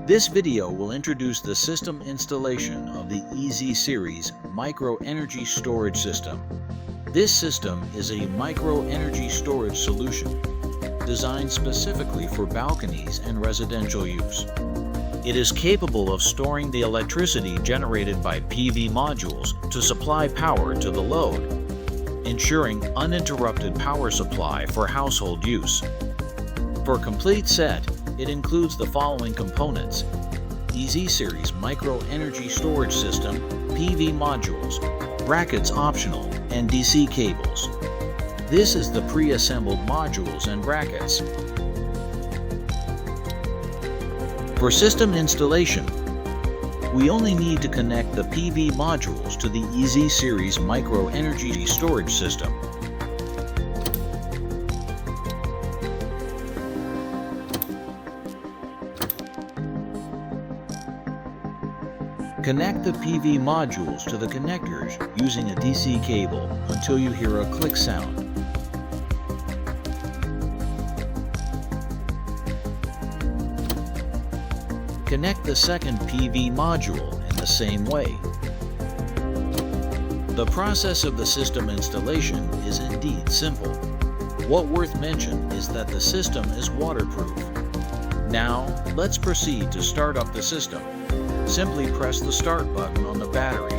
This video will introduce the system installation of the EZHI series micro energy storage system. This system is a micro energy storage solution designed specifically for balconies and residential use. It is capable of storing the electricity generated by PV modules to supply power to the load, ensuring uninterrupted power supply for household use. For complete set, it includes the following components: EZHI series micro energy storage system, PV modules, brackets optional, and DC cables. This is the pre-assembled modules and brackets. For system installation, we only need to connect the PV modules to the EZHI series micro energy storage system. Connect the PV modules to the connectors using a DC cable until you hear a click sound. Connect the second PV module in the same way. The process of the system installation is indeed simple. What worth mention is that the system is waterproof. Now, let's proceed to start up the system. Simply press the start button on the battery.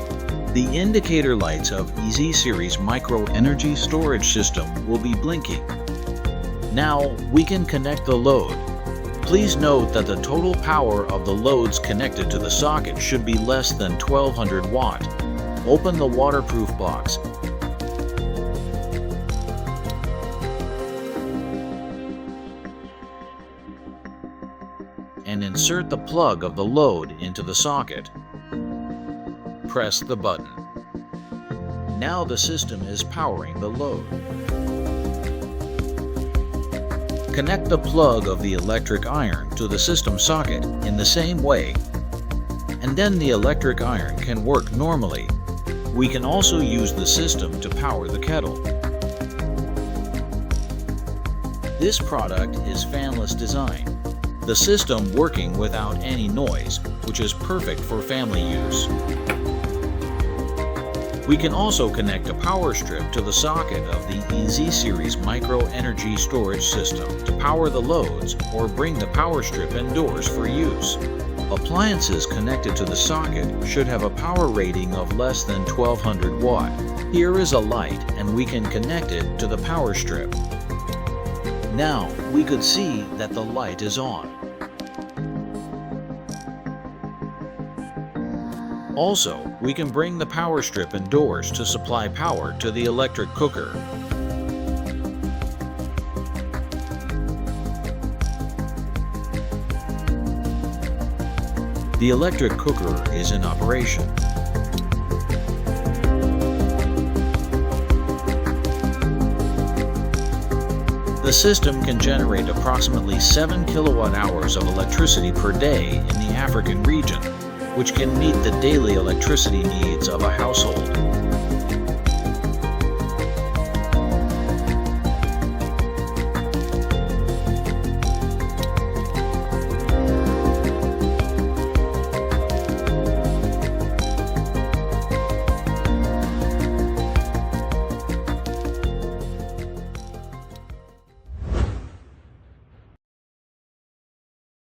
The indicator lights of EZHI series micro energy storage system will be blinking. Now we can connect the load. Please note that the total power of the loads connected to the socket should be less than 1200 watt. Open the waterproof box. And insert the plug of the load into the socket. Press the button. Now the system is powering the load. Connect the plug of the electric iron to the system socket in the same way, and then the electric iron can work normally. We can also use the system to power the kettle. This product is fanless design. The system working without any noise, which is perfect for family use. We can also connect a power strip to the socket of the EZHI series micro energy storage system to power the loads or bring the power strip indoors for use. Appliances connected to the socket should have a power rating of less than 1200 watt. Here is a light and we can connect it to the power strip. Now we could see that the light is on. Also, we can bring the power strip indoors to supply power to the electric cooker. The electric cooker is in operation. The system can generate approximately 7 kilowatt hours of electricity per day in the African region, which can meet the daily electricity needs of a household.